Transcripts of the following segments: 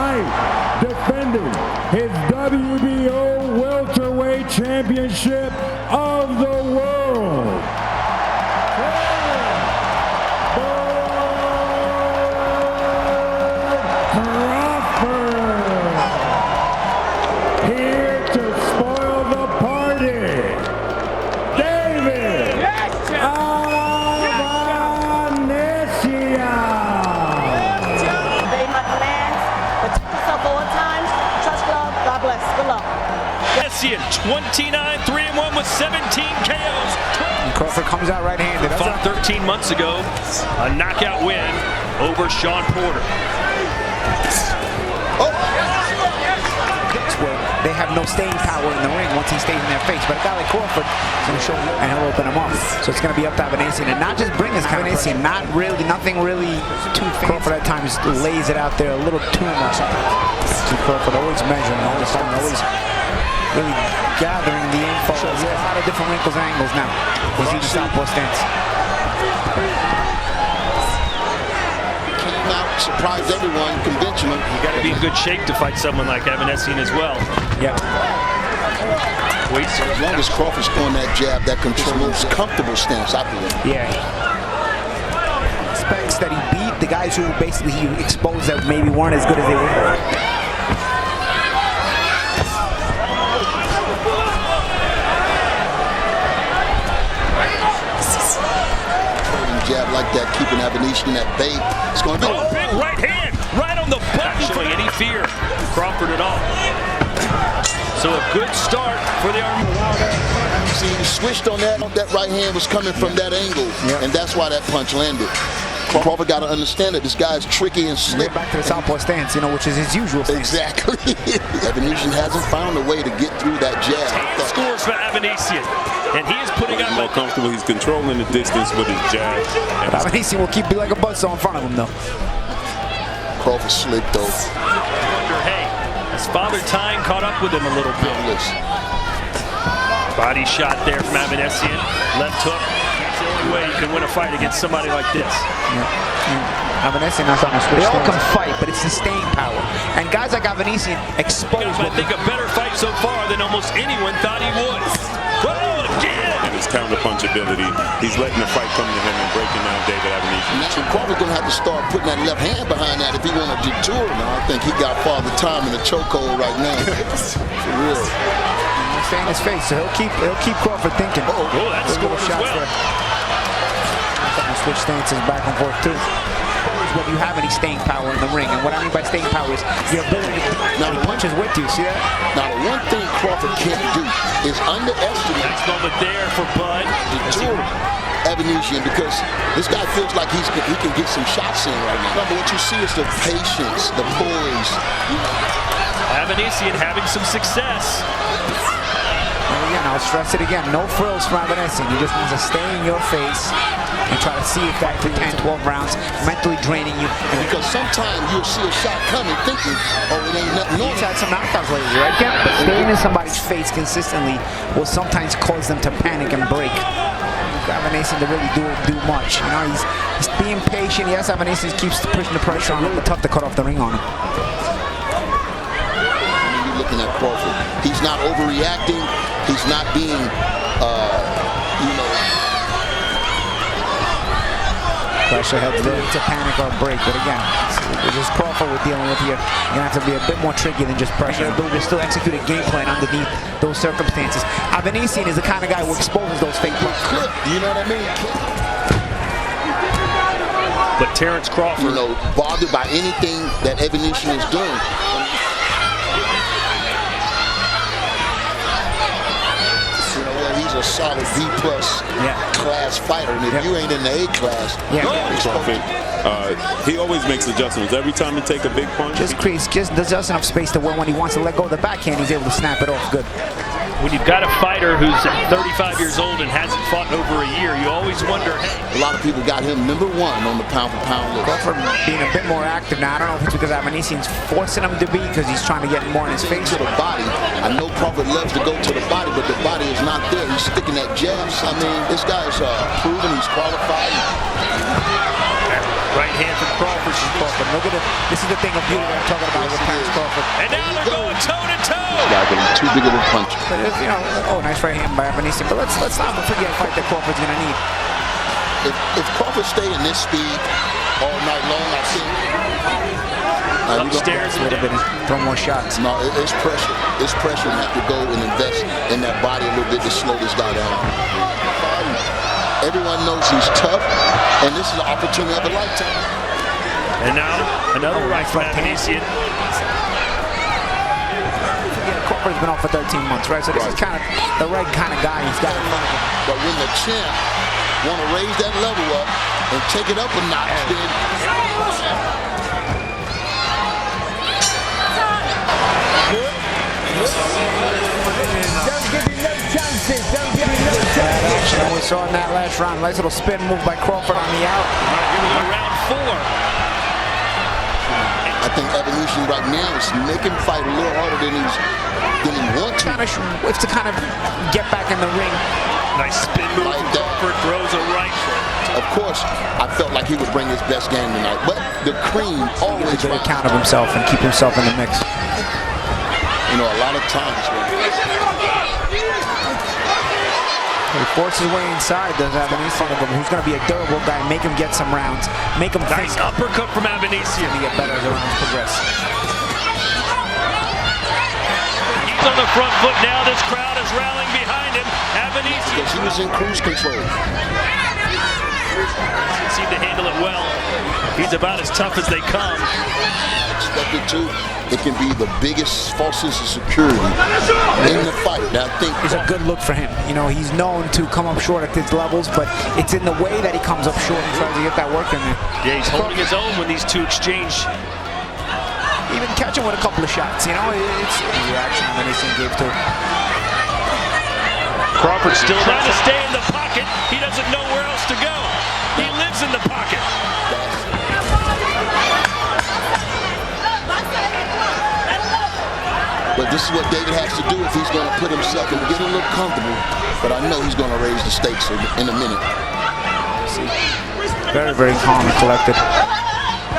tonight, defending his WBO Welterweight Championship of the World, here to spoil the party, David Avanesyan. Obey my commands, protect yourself at all times, trust love, God bless, good luck. Avanesyan, 29, 3-1 with 17 KOs. And Crawford comes out right-handed. Fought 13 months ago, a knockout win over Sean Porter. Where they have no staying power in the ring once he stays in their face. But a guy like Crawford is going to show you, and he'll open him up. So it's going to be up to Avanesyan, and not just bring his Avanesyan, nothing really too fancy. Crawford at times lays it out there a little too much. So Crawford always measuring, always really gathering the info. There's a lot of different wrinkles and angles now. We see the southpaw stance. Surprised everyone, conventional. You got to be in good shape to fight someone like Avanesyan as well. Yeah. Wait, as long as Crawford's throwing that jab, that controls comfortable stance, I believe. Yeah. Expects that he beat the guys who basically he exposed that maybe weren't as good as they were. Jab like that, keeping Avanesyan at bay. It's going to be a big right hand, right on the button. Not showing any fear from Crawford at all. So a good start for the Army. See, he switched on that. That right hand was coming from that angle, and that's why that punch landed. Crawford got to understand that this guy's tricky and slick. Back to the southpaw stance, you know, which is his usual stance. Exactly. Avanesyan hasn't found a way to get through that jab. Scores for Avanesyan, and he is putting up more comfortable. He's controlling the distance with his jab. Avanesyan will keep like a buzzsaw in front of him, though. Crawford slick, though. Wonder, hey, has Father Time caught up with him a little bit? Body shot there from Avanesyan. Left hook. That's the only way you can win a fight against somebody like this. Avanesyan not trying to switch. They all can fight, but it's the staying power. And guys like Avanesyan expose. I think a better fight so far than almost anyone thought he would. Whoa, again! And his counter-punch ability. He's letting the fight come to him and breaking down David Avanesyan. Now Crawford's going to have to start putting that left hand behind that if he want to detour. Now I think he got Father Time in the chokehold right now. For real. Stay in his face, so he'll keep Crawford thinking. Oh, that's scored as well. Switch stances back and forth too. What you have any staying power in the ring, and what I mean by staying power is your ability to now he punches with you. See that? Now the one thing Crawford can't do is underestimate. Nice moment there for Bud. Detour Avanesyan, because this guy feels like he can get some shots in right now. But what you see is the patience, the poise. Avanesyan having some success. And again, I'll stress it again, no frills from Avanesyan. He just wants to stay in your face and try to see if that for 10, 12 rounds, mentally draining you. And because sometimes you'll see a shot coming thinking, oh, it ain't nothing on. He's had some knockouts lately, right, Ken? But staying in somebody's face consistently will sometimes cause them to panic and break. Avanesyan to really do much. You know, he's being patient. Yes, Avanesyan keeps pushing the pressure on him, but tough to cut off the ring on him. You're looking at Crawford. He's not overreacting. He's not being, you know, pressure heads there to panic or break, but again, it's just Crawford we're dealing with here. You're gonna have to be a bit more tricky than just pressure. Ability to still execute a game plan underneath those circumstances. Avanesyan is the kind of guy who exposes those fake punches. You know what I mean? But Terence Crawford, you know, bothered by anything that Avanesyan is doing. He's a solid B+ class fighter, and if you ain't in the A class, he always makes adjustments. Every time he take a big punch, just does just enough space to where when he wants to let go of the backhand, he's able to snap it off good. When you've got a fighter who's 35 years old and hasn't fought in over a year, you always wonder, hey. A lot of people got him #1 on the pound-for-pound list. Crawford being a bit more active now. I don't know if it's because Avanesyan's forcing him to be, because he's trying to get more in his face. To the body. I know Crawford loves to go to the body, but the body is not there. He's sticking that jab. I mean, this guy is proven he's qualified. Right hand from Crawford. Look at it. This is the thing of beauty that I'm talking about with Terence Crawford. And now they're going toe-to-toe. Too big of a punch. But if, you know, nice right hand by Avanesyan. But let's not forget a fight that Crawford's going to need. If Crawford stay in this speed all night long, I think. Upstairs A little bit and throw more shots. No, it's pressure. It's pressure to have to go and invest in that body a little bit to slow this guy down. Everyone knows he's tough, and this is an opportunity of a lifetime. And now another right from Avanesyan. Crawford's been off for 13 months, right? So this is kind of the right kind of guy he's got in front of him. But when the champ want to raise that level up and take it up a notch, then Don't give him no chances. Don't give him no chances. And we saw in that last round, nice little spin move by Crawford on the out. All right, here we go, round 4. I think Avanesyan right now is making him fight a little harder than he wants to. It's to kind of get back in the ring. Nice spin move Like from that. Crawford, throws a right. Of course, I felt like he would bring his best game tonight, but the cream always Get a rises. count of himself and keep himself in the mix. You know, a lot of times He forces his way inside, does Avanesyan, who's going to be a durable guy, make him get some rounds, make him think. Nice uppercut from Avanesyan. To get better as the rounds progress. He's on the front foot now. This crowd is rallying behind him. Avanesyan because he was in cruise control. seemed to handle it well. He's about as tough as they come. Expected to. It can be the biggest false sense of security in the fight. Now, I think it's a good look for him. You know, he's known to come up short at these levels, but it's in the way that he comes up short and tries to get that work in there. Yeah, he's holding his own when these two exchange. Even catch him with a couple of shots, you know, it's the reaction Avanesyan gave to it. Crawford still trying to stay in the pocket. He doesn't know where else to go. He lives in the pocket. But this is what David has to do if he's going to put himself and get a little comfortable. But I know he's going to raise the stakes in a minute. Very, very calm and collected.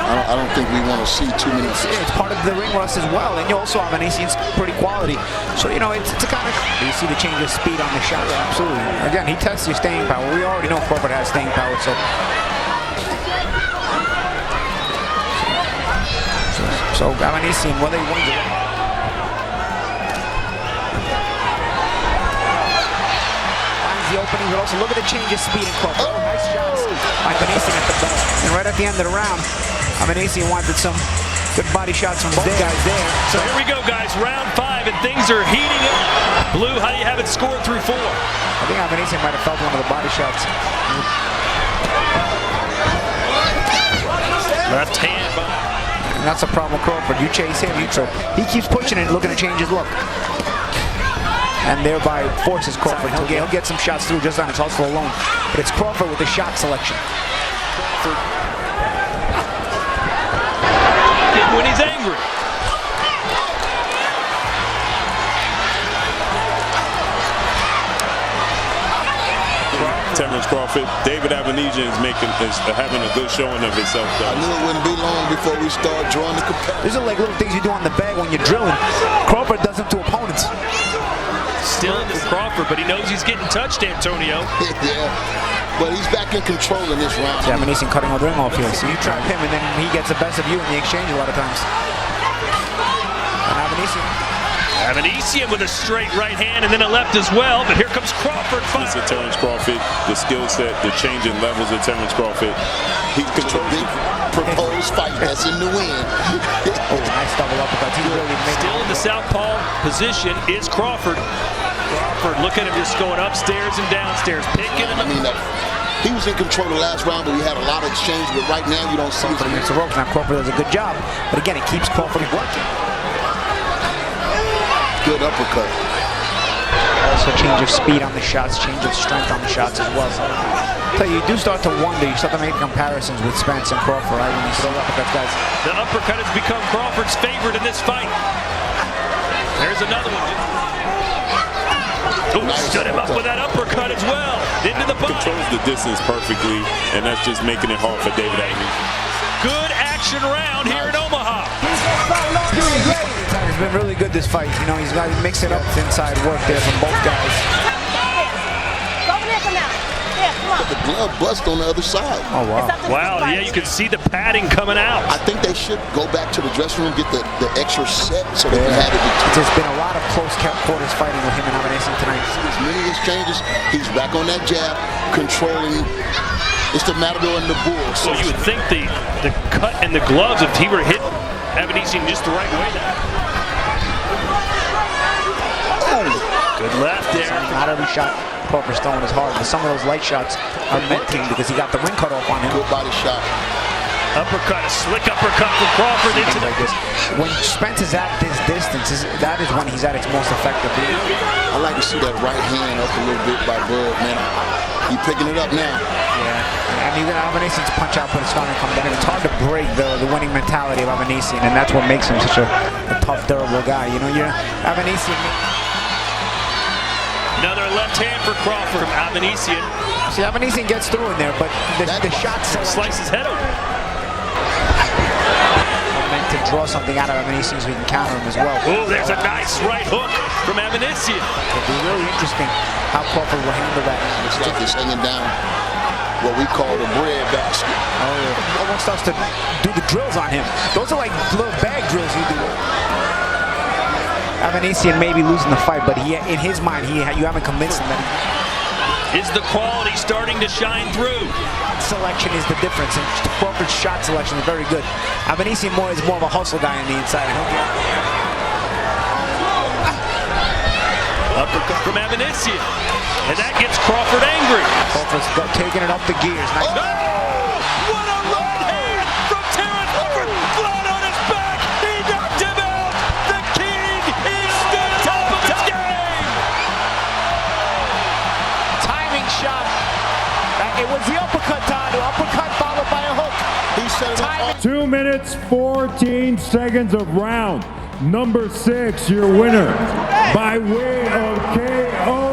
I don't think we want to see too many. It's part of the ring rust as well, and you also have Avanesyan's pretty quality. So, you know, it's a kind of... You see the change of speed on the shot, absolutely. Again, he tests your staying power. We already know Crawford has staying power, so Avanesyan, whether he wins it... the opening, but also look at the change of speed in Crawford. Oh, nice shots by Avanesyan at the bell. And right at the end of the round, Avanesyan wanted some good body shots from both guys there. So here we go, guys. Round 5, and things are heating up. Blue, how do you have it scored through 4? I think Avanesyan might have felt one of the body shots. Left hand. And that's a problem with Crawford. You chase him, he keeps pushing it, looking to change his look. And thereby forces Crawford. He'll get some shots through just on his hustle alone. But it's Crawford with the shot selection. When he's angry. Terence Crawford, David Avanesyan is having a good showing of himself. I knew it wouldn't be long before we start drawing the comparison. These are like little things you do on the bag when you're drilling. Crawford does them to opponents. Still in this Crawford, but he knows he's getting touched, Antonio. Yeah, but he's back in control in this round. Yeah, Avanesyan cutting the ring off here. So you trap him, and then he gets the best of you in the exchange a lot of times. And Avanesyan with a straight right hand and then a left as well, but here comes Crawford. Listen, Terence Crawford, the skill set, the changing levels of Terence Crawford. He controls the proposed fight that's in the wind. Oh, nice double uppercut. He really made Still in the southpaw position is Crawford. Crawford, look at him just going upstairs and downstairs, picking him. I mean, he was in control the last round, but we had a lot of exchange. But right now, you don't see it. Against the ropes. Now Crawford does a good job, but again, it keeps Crawford working. Good uppercut. Also change of speed on the shots, change of strength on the shots as well. So you do start to wonder, you start to make comparisons with Spence and Crawford, right? When you throw uppercuts, guys. The uppercut has become Crawford's favorite in this fight. There's another one. Oh, stood him up with that uppercut as well. Into the body. Controls the distance perfectly, and that's just making it hard for David Avanesyan. good action round here in Omaha. It's been really good this fight. You know, he's got to mix it up with inside work there from both guys. Go over there for now. Here, come on. The glove bust on the other side. Oh, wow. Wow, yeah, you can see the padding coming out. I think they should go back to the dressing room, get the extra set so they can have it. There's been a lot of close quarters fighting with him and Avanesyan tonight. As many exchanges, he's back on that jab, controlling. It's the Matador and the Bull. So you would think the cut and the gloves, if he were hit Avanesyan just the right way. Good left there. Not every shot Crawford's throwing is hard, but some of those light shots are meant to because he got the wing cut off on him. Good body shot. Uppercut, a slick uppercut from Crawford into like this. When Spence is at this distance, that is when he's at its most effective. I like to see that right hand up a little bit by Bud, man. He's picking it up now. Yeah, and even Avanesyan's punch output is starting to come down. It's hard to break the winning mentality of Avanesyan, and that's what makes him such a tough, durable guy. You know, Avanesyan. Another left hand for Crawford from Avanesyan. See, Avanesyan gets through in there, but the shots slice his head open. Meant to draw something out of Avanesyan so we can counter him as well. Oh, there's a nice right hook from Avanesyan. It'll be really interesting how Crawford will handle that. It's like he's hanging down what we call the bread basket. Oh, yeah. Almost starts to do the drills on him. Those are like little bag drills you do. Avanesyan may be losing the fight, but in his mind, you haven't convinced him that Is the quality starting to shine through? selection is the difference, and Crawford's shot selection is very good. Avanesyan is more of a hustle guy on the inside. Uppercut from Avanesyan, and that gets Crawford angry. Crawford's taking it up the gears. Nice. Oh, what a right hand from Terence Crawford, flat on his back. He knocked him out. The king is still top of his game. Timing shot. It was the uppercut, Todd. Uppercut followed by a hook. He set it up. 2 minutes, 14 seconds of round number 6. Your winner by way of KO.